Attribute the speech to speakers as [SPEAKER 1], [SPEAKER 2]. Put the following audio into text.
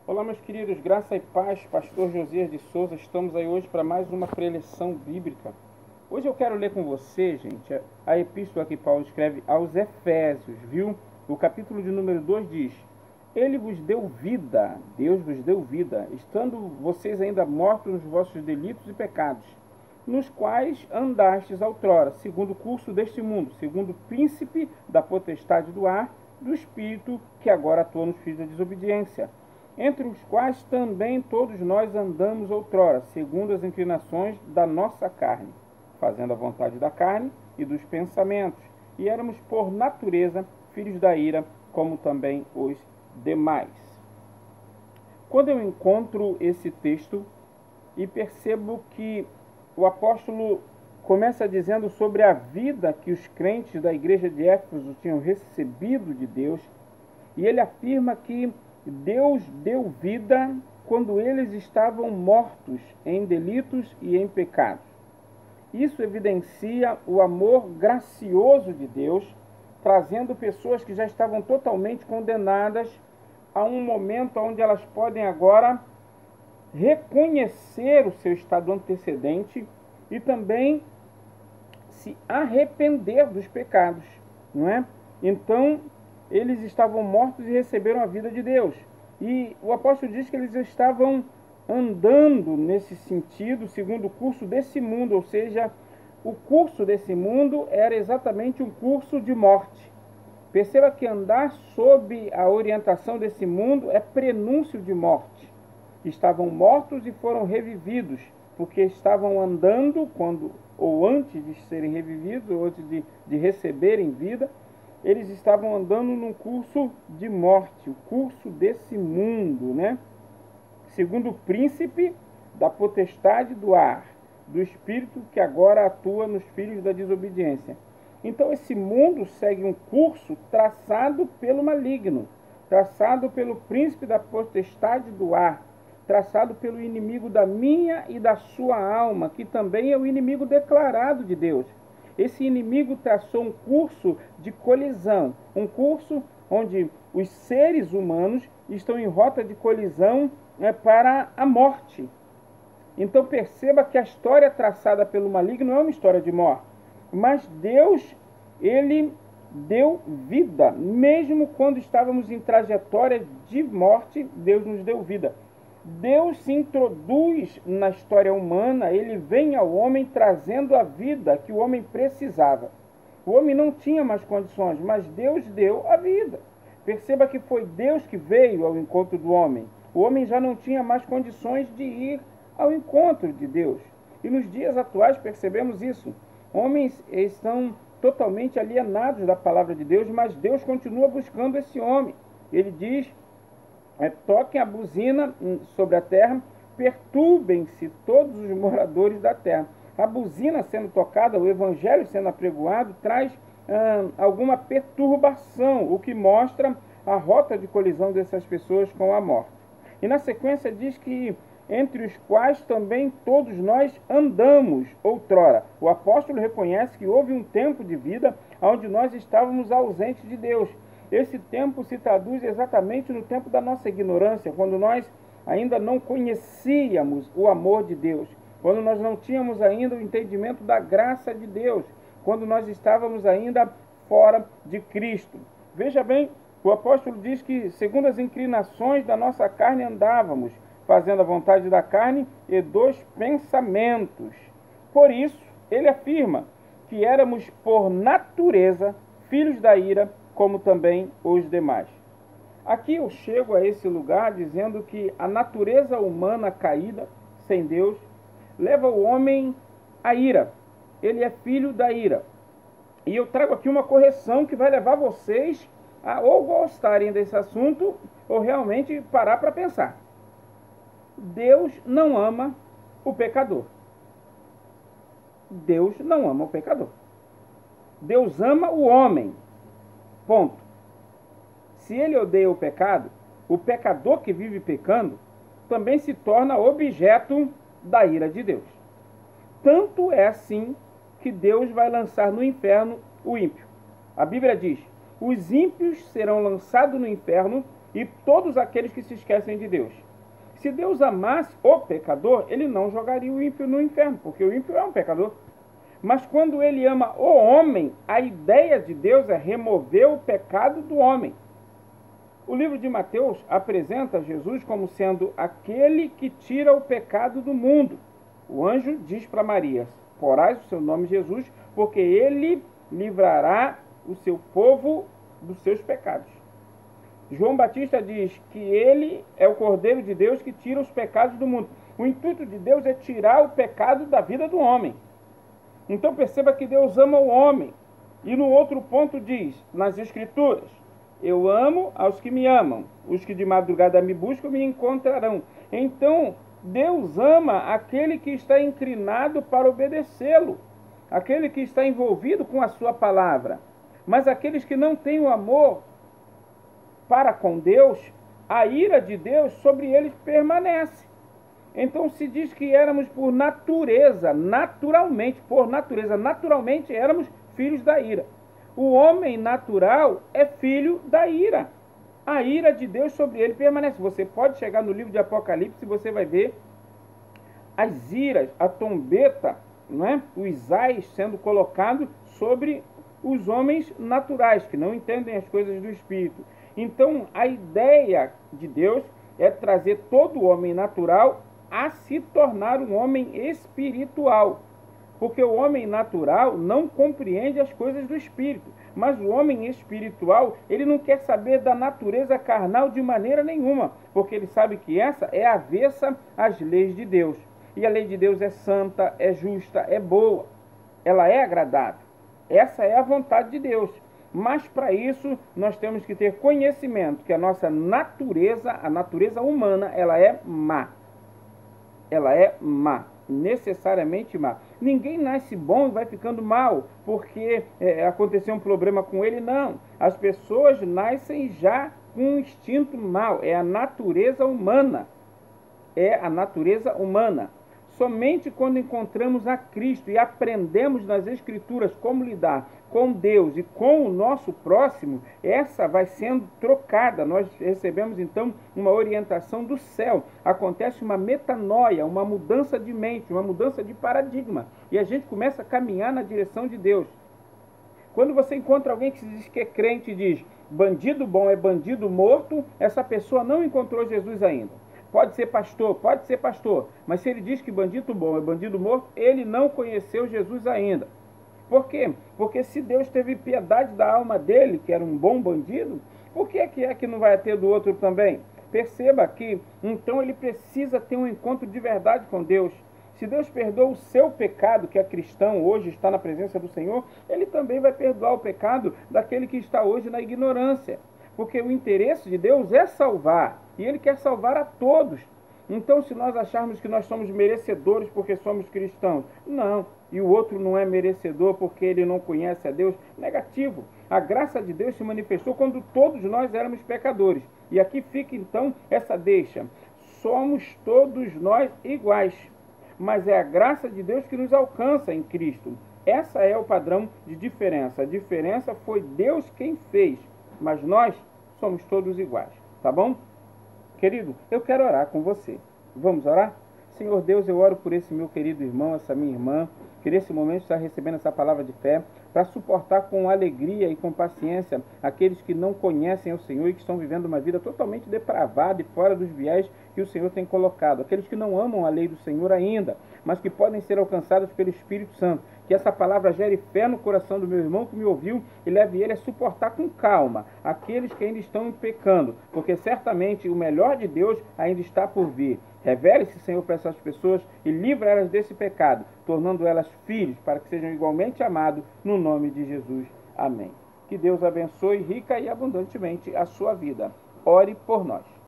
[SPEAKER 1] Olá, meus queridos, graça e paz, pastor Josias de Souza. Estamos aí hoje para mais uma preleção bíblica. Hoje eu quero ler com você, gente, a epístola que Paulo escreve aos Efésios, viu? O capítulo de número 2 diz: Ele vos deu vida, Deus vos deu vida, estando vocês ainda mortos nos vossos delitos e pecados, nos quais andastes outrora, segundo o curso deste mundo, segundo o príncipe da potestade do ar, do espírito que agora atua nos filhos da desobediência, entre os quais também todos nós andamos outrora, segundo as inclinações da nossa carne, fazendo a vontade da carne e dos pensamentos, e éramos por natureza filhos da ira, como também os demais. Quando eu encontro esse texto e percebo que o apóstolo começa dizendo sobre a vida que os crentes da igreja de Éfeso tinham recebido de Deus, e ele afirma que Deus deu vida quando eles estavam mortos em delitos e em pecados. Isso evidencia o amor gracioso de Deus, trazendo pessoas que já estavam totalmente condenadas a um momento onde elas podem agora reconhecer o seu estado antecedente e também se arrepender dos pecados, não é? Então, eles estavam mortos e receberam a vida de Deus. E o apóstolo diz que eles estavam andando nesse sentido, segundo o curso desse mundo, ou seja, o curso desse mundo era exatamente um curso de morte. Perceba que andar sob a orientação desse mundo é prenúncio de morte. Estavam mortos e foram revividos, porque estavam andando quando ou antes de serem revividos, ou antes de receberem vida, eles estavam andando num curso de morte, o curso desse mundo, né? Segundo o príncipe da potestade do ar, do espírito que agora atua nos filhos da desobediência. Então esse mundo segue um curso traçado pelo maligno, traçado pelo príncipe da potestade do ar, traçado pelo inimigo da minha e da sua alma, que também é o inimigo declarado de Deus. Esse inimigo traçou um curso de colisão, um curso onde os seres humanos estão em rota de colisão para a morte. Então perceba que a história traçada pelo maligno não é uma história de morte, mas Deus, ele deu vida. Mesmo quando estávamos em trajetória de morte, Deus nos deu vida. Deus se introduz na história humana, ele vem ao homem trazendo a vida que o homem precisava. O homem não tinha mais condições, mas Deus deu a vida. Perceba que foi Deus que veio ao encontro do homem. O homem já não tinha mais condições de ir ao encontro de Deus. E nos dias atuais percebemos isso. Homens estão totalmente alienados da palavra de Deus, mas Deus continua buscando esse homem. Ele diz: toquem a buzina sobre a terra, perturbem-se todos os moradores da terra. A buzina sendo tocada, o evangelho sendo apregoado, traz alguma perturbação, o que mostra a rota de colisão dessas pessoas com a morte. E na sequência diz que entre os quais também todos nós andamos outrora. O apóstolo reconhece que houve um tempo de vida onde nós estávamos ausentes de Deus. Esse tempo se traduz exatamente no tempo da nossa ignorância, quando nós ainda não conhecíamos o amor de Deus, quando nós não tínhamos ainda o entendimento da graça de Deus, quando nós estávamos ainda fora de Cristo. Veja bem, o apóstolo diz que, segundo as inclinações da nossa carne, andávamos, fazendo a vontade da carne e dos pensamentos. Por isso, ele afirma que éramos, por natureza, filhos da ira, como também os demais. Aqui eu chego a esse lugar dizendo que a natureza humana caída, sem Deus, leva o homem à ira. Ele é filho da ira. E eu trago aqui uma correção que vai levar vocês a ou gostarem desse assunto ou realmente parar para pensar. Deus não ama o pecador. Deus não ama o pecador. Deus ama o homem. Ponto. Se ele odeia o pecador que vive pecando também se torna objeto da ira de Deus. Tanto é assim que Deus vai lançar no inferno o ímpio. A Bíblia diz: os ímpios serão lançados no inferno e todos aqueles que se esquecem de Deus. Se Deus amasse o pecador, ele não jogaria o ímpio no inferno, porque o ímpio é um pecador. Mas quando ele ama o homem, a ideia de Deus é remover o pecado do homem. O livro de Mateus apresenta Jesus como sendo aquele que tira o pecado do mundo. O anjo diz para Maria: porás o seu nome Jesus, porque ele livrará o seu povo dos seus pecados. João Batista diz que ele é o Cordeiro de Deus que tira os pecados do mundo. O intuito de Deus é tirar o pecado da vida do homem. Então perceba que Deus ama o homem. E no outro ponto diz, nas Escrituras: eu amo aos que me amam, os que de madrugada me buscam me encontrarão. Então Deus ama aquele que está inclinado para obedecê-lo, aquele que está envolvido com a sua palavra. Mas aqueles que não têm o amor para com Deus, a ira de Deus sobre eles permanece. Então se diz que éramos por natureza, naturalmente éramos filhos da ira. O homem natural é filho da ira. A ira de Deus sobre ele permanece. Você pode chegar no livro de Apocalipse e você vai ver as iras, a trombeta, não é? Os ais sendo colocados sobre os homens naturais, que não entendem as coisas do Espírito. Então, a ideia de Deus é trazer todo homem natural a se tornar um homem espiritual. Porque o homem natural não compreende as coisas do Espírito. Mas o homem espiritual, ele não quer saber da natureza carnal de maneira nenhuma. Porque ele sabe que essa é avessa às leis de Deus. E a lei de Deus é santa, é justa, é boa. Ela é agradável. Essa é a vontade de Deus. Mas para isso nós temos que ter conhecimento que a nossa natureza, a natureza humana, ela é má. Ela é má, necessariamente má. Ninguém nasce bom e vai ficando mal porque aconteceu um problema com ele, não. As pessoas nascem já com um instinto mau, é a natureza humana. É a natureza humana. Somente quando encontramos a Cristo e aprendemos nas Escrituras como lidar com Deus e com o nosso próximo, essa vai sendo trocada. Nós recebemos então uma orientação do céu. Acontece uma metanoia, uma mudança de mente, uma mudança de paradigma. E a gente começa a caminhar na direção de Deus. Quando você encontra alguém que se diz que é crente e diz bandido bom é bandido morto, essa pessoa não encontrou Jesus ainda. Pode ser pastor, mas se ele diz que bandido bom é bandido morto, ele não conheceu Jesus ainda. Por quê? Porque se Deus teve piedade da alma dele, que era um bom bandido, por que é que não vai ter do outro também? Perceba que, então, ele precisa ter um encontro de verdade com Deus. Se Deus perdoa o seu pecado, que é cristão, hoje está na presença do Senhor, ele também vai perdoar o pecado daquele que está hoje na ignorância. Porque o interesse de Deus é salvar, e Ele quer salvar a todos. Então, se nós acharmos que nós somos merecedores porque somos cristãos, não, e o outro não é merecedor porque ele não conhece a Deus, negativo. A graça de Deus se manifestou quando todos nós éramos pecadores. E aqui fica então essa deixa. Somos todos nós iguais, mas é a graça de Deus que nos alcança em Cristo. Essa é o padrão de diferença. A diferença foi Deus quem fez. Mas nós somos todos iguais, tá bom? Querido, eu quero orar com você. Vamos orar? Senhor Deus, eu oro por esse meu querido irmão, essa minha irmã, que nesse momento está recebendo essa palavra de fé, para suportar com alegria e com paciência aqueles que não conhecem o Senhor e que estão vivendo uma vida totalmente depravada e fora dos viés que o Senhor tem colocado. Aqueles que não amam a lei do Senhor ainda, mas que podem ser alcançados pelo Espírito Santo. Que essa palavra gere fé no coração do meu irmão que me ouviu e leve ele a suportar com calma aqueles que ainda estão pecando, porque certamente o melhor de Deus ainda está por vir. Revele-se, Senhor, para essas pessoas e livra elas desse pecado, tornando elas filhos para que sejam igualmente amados no nome de Jesus. Amém. Que Deus abençoe rica e abundantemente a sua vida. Ore por nós.